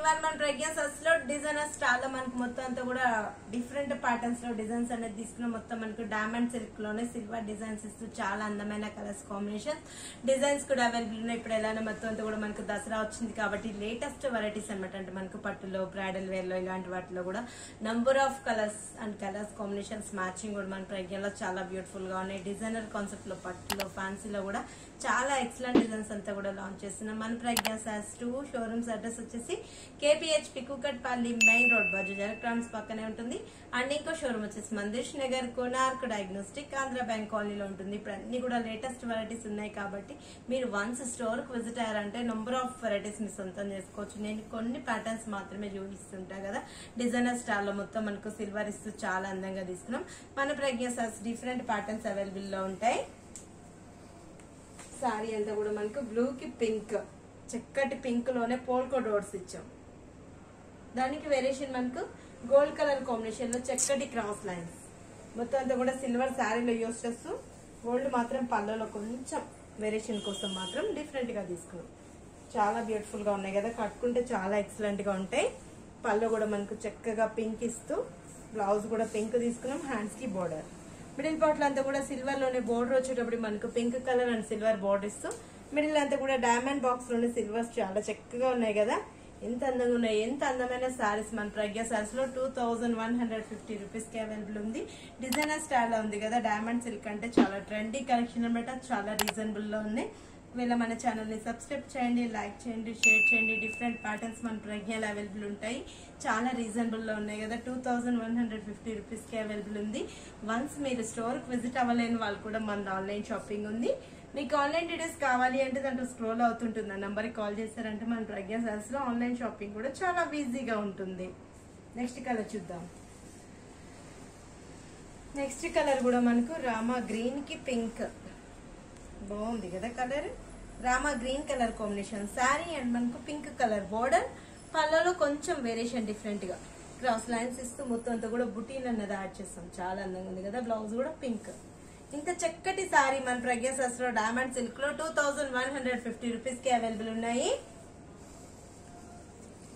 ఇవాళ మన ప్రజ్ఞాస్ లో డిజైనర్ స్టార్ లో మనకు మొత్తం అంతా కూడా డిఫరెంట్ ప్యాటర్న్స్ లో డిజైన్స్ అనేది తీసుకున్న మొత్తం మనకు డైమండ్ సిల్క్ లోనే సిల్వర్ డిజైన్స్ ఇస్తూ చాలా అందమైన కలర్స్ కాంబినేషన్ డిజైన్స్ కూడా అవైలబుల్ ఉన్నాయి. ఇప్పుడు ఎలానే మొత్తం అంతా కూడా మనకు దసరా వచ్చింది కాబట్టి లేటెస్ట్ వెరైటీస్ అనమాట. అంటే మనకు పట్టులో బ్రైడల్ వేర్ లో ఇలాంటి వాటిలో కూడా number of colours and colours combinations matching కూడా మన ప్రజ్ఞలో చాలా బ్యూటిఫుల్ గా ఉన్నాయి. డిజైనర్ కాన్సెప్ట్ లో పట్టులో ఫ్యాన్సీలో కూడా చాలా ఎక్సలెంట్ డిజైన్స్ అంతా కూడా లాంచ్ చేస్తున్నాం. మన ప్రజ్ఞా సాస్ 2 షోరూమ్స్ అడ్రస్ వచ్చేసి KPHB Kukatpally main road Bajaj electronics పక్కనే ఉంటుంది. అండ్ ఇంకో షోరూమ్ వచ్చేసి మందిష్ నగర్ కోనార్క్ డయాగ్నోస్టిక్ ఆంధ్ర బ్యాంక్ కాలనీలో ఉంటుంది. ఇప్పుడు అన్ని కూడా లేటెస్ట్ వెరైటీస్ ఉన్నాయి కాబట్టి మీరు వన్స్ స్టోర్ కు విజిట్ అయ్యారంటే నెంబర్ ఆఫ్ వెరైటీస్ మీ సొంతం చేసుకోవచ్చు. నేను కొన్ని ప్యాటర్న్స్ మాత్రమే చూపిస్తుంటా కదా. డిజైనర్ స్టార్ లో మొత్తం మనకు సిల్వర్ ఇస్తూ చాలా అందంగా తీసుకున్నాం. మన ప్రజ్ఞా సాస్ డిఫరెంట్ ప్యాటర్న్స్ అవైలబుల్ లో ఉంటాయి. సారీ అంతా కూడా మనకు బ్లూ కి పింక్ చక్కటి పింక్ లోనే పోల్కో డోర్స్ ఇచ్చాం. దానికి వేరియేషన్ మనకు గోల్డ్ కలర్ కాంబినేషన్ లో చక్కటి క్రాస్ లైన్స్ మొత్తం అంతా కూడా సిల్వర్ శారీలో యూస్ చేస్తూ గోల్డ్ మాత్రం పళ్ళలో కొంచెం వేరియేషన్ కోసం మాత్రం డిఫరెంట్ గా తీసుకున్నాం. చాలా బ్యూటిఫుల్ గా ఉన్నాయి కదా, కట్టుకుంటే చాలా ఎక్సలెంట్ గా ఉంటాయి. పళ్ళు కూడా మనకు చక్కగా పింక్ ఇస్తూ బ్లౌజ్ కూడా పింక్ తీసుకున్నాం. హ్యాండ్స్ కి బోర్డర్ మిడిల్ పార్ట్ అంతా కూడా సిల్వర్ లోనే బోర్డర్ వచ్చేటప్పుడు మనకు pink colour and silver border ఇస్తూ మిడిల్ అంతా కూడా డైమండ్ బాక్స్ లోనే సిల్వర్స్ చాలా చక్కగా ఉన్నాయి కదా. ఎంత అందంగా ఉన్నాయి. ఎంత అందమైన సారీస్ మన ప్రజ్ఞా సారీస్ లో 2150 రూపీస్ కి అవైలబుల్ ఉంది. డిజైనర్ స్టైల్ లో ఉంది కదా. డైమండ్ సిల్క్ అంటే చాలా ట్రెండీ కలెక్షన్ అనమాట. చాలా రీజనబుల్ లో ఉన్నాయి. వీళ్ళ మన ఛానల్ ని సబ్స్క్రైబ్ చేయండి, లైక్ చేయండి, షేర్ చేయండి. డిఫరెంట్ ప్యాటర్న్స్ మన ప్రజ్ఞలు అవైలబుల్ ఉంటాయి. చాలా రీజనబుల్ లో ఉన్నాయి కదా. 2150 రూపీస్ కి అవైలబుల్ ఉంది. వన్స్ మీరు స్టోర్ కి విజిట్ అవ్వలేని వాళ్ళు కూడా మన ఆన్లైన్ షాపింగ్ ఉంది. మీకు ఆన్లైన్ డీటెయిల్స్ కావాలి అంటే దాంట్లో స్క్రోల్ అవుతుంటుంది. ఆ నంబర్ కి కాల్ చేస్తారంటే మన ప్రజ్ఞా సారీస్ లో ఆన్లైన్ షాపింగ్ కూడా చాలా ఈజీగా ఉంటుంది. నెక్స్ట్ కలర్ చూద్దాం. నెక్స్ట్ కలర్ కూడా మనకు రామా గ్రీన్ కి పింక్ బాగుంది కదా. Colour Rama green colour combination sari and మనకు పింక్ కలర్ బోర్డర్. పళ్ళలో కొంచెం వేరియేషన్ డిఫరెంట్ గా క్రాస్ లైన్స్ ఇస్తూ మొత్తం అంతా కూడా బుటీన్ అన్నది యాడ్ చేస్తాం. చాలా అందంగా ఉంది కదా. బ్లౌజ్ కూడా పింక్. ఇంత చక్కటి సారీ మన ప్రజ్ఞా సాస్ లో డైమండ్ సిల్క్ లో 2150 రూపీస్ కి అవైలబుల్ ఉన్నాయి.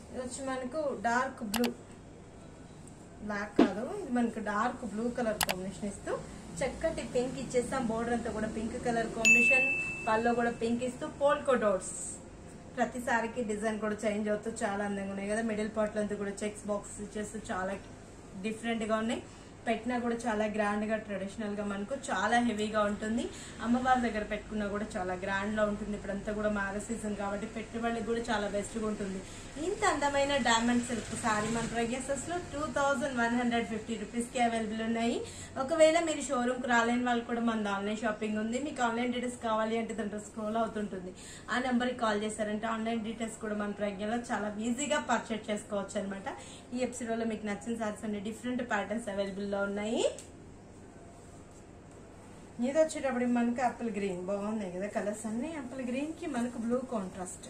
ఇది వచ్చి మనకు డార్క్ బ్లూ, బ్లాక్ కాదు, ఇది మనకు డార్క్ బ్లూ కలర్ కాంబినేషన్ ఇస్తూ చక్కటి పింక్ ఇచ్చేస్తాం. బోర్డర్ అంతా కూడా పింక్ కలర్ కాంబినేషన్. పళ్ళు కూడా పింక్ ఇస్తూ పోల్కో డోట్స్. ప్రతిసారికి డిజైన్ కూడా చేంజ్ అవుతూ చాలా అందంగా ఉన్నాయి కదా. మిడిల్ పార్ట్ అంతా కూడా చెక్స్ బాక్స్ ఇచ్చేస్తూ చాలా డిఫరెంట్ గా ఉన్నాయి. పెట్టినా కూడా చాలా గ్రాండ్ గా ట్రెడిషనల్ గా మనకు చాలా హెవీగా ఉంటుంది. అమ్మవారి దగ్గర పెట్టుకున్నా కూడా చాలా గ్రాండ్ గా ఉంటుంది. ఇప్పుడంతా కూడా మ్యారేజ్ సీజన్ కాబట్టి పెట్టుబడికి కూడా చాలా బెస్ట్ గా ఉంటుంది. ఇంత అందమైన డైమండ్ సిల్క్ సారీ మన ప్రజ్ఞాస్ లో 2150 రూపీస్ కి అవైలబుల్ ఉన్నాయి. ఒకవేళ మీరు షోరూమ్ కు రాలేని వాళ్ళు కూడా మన ఆన్లైన్ షాపింగ్ ఉంది. మీకు ఆన్లైన్ డీటెయిల్స్ కావాలి అంటే దాంట్లో స్క్రోల్ అవుతుంటుంది. ఆ నెంబర్ కి కాల్ చేశారంటే ఆన్లైన్ డీటెయిల్స్ కూడా మన ప్రజ్ఞలో చాలా ఈజీగా పర్చేస్ చేసుకోవచ్చు అనమాట. ఈ ఎపిసోడ్ లో మీకు నచ్చిన సారీస్ అన్ని డిఫరెంట్ ప్యాటర్న్స్ అవైలబుల్ ఉన్నాయి. ఇది వచ్చేటప్పుడు మనకు యాపిల్ గ్రీన్ బాగున్నాయి కదా. కలర్స్ అన్ని యాపిల్ గ్రీన్ కి మనకు బ్లూ కాంట్రాస్ట్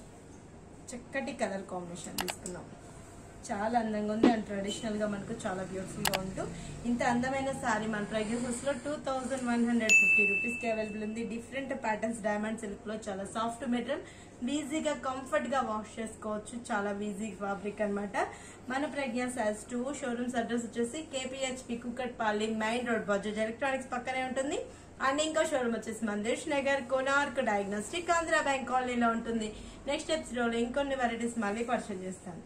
చక్కటి కలర్ కాంబినేషన్ తీసుకున్నాం. చాలా అందంగా ఉంది అండ్ ట్రెడిషనల్ గా మనకు చాలా బ్యూటిఫుల్ గా ఉంటూ ఇంత అందమైన సారీ మన ప్రైజెస్ లో 2150 రూపీస్ కి అవైలబుల్ ఉంది. డిఫరెంట్ ప్యాటర్న్స్ డైమండ్ సిల్క్ లో చాలా సాఫ్ట్ మెటీరియల్, ఈజీగా కంఫర్ట్ గా వాష్ చేసుకోవచ్చు. చాలా ఈజీ ఫ్యాబ్రిక్ అనమాట. మన ప్రజ్ఞా సారీస్ 2 షోరూమ్స్ అడ్రస్ వచ్చేసి KPHB Kukatpally main road Bajaj electronics పక్కనే ఉంటుంది. అండ్ ఇంకో షోరూమ్ వచ్చేసి మందిష్ నగర్ కోనార్క్ డయాగ్నోస్టిక్ ఆంధ్ర బ్యాంక్ కాలనీలో ఉంటుంది. నెక్స్ట్ ఎపిసోడ్ లో ఇంకొన్ని వెరైటీస్ మళ్ళీ పరిచయం చేస్తాను.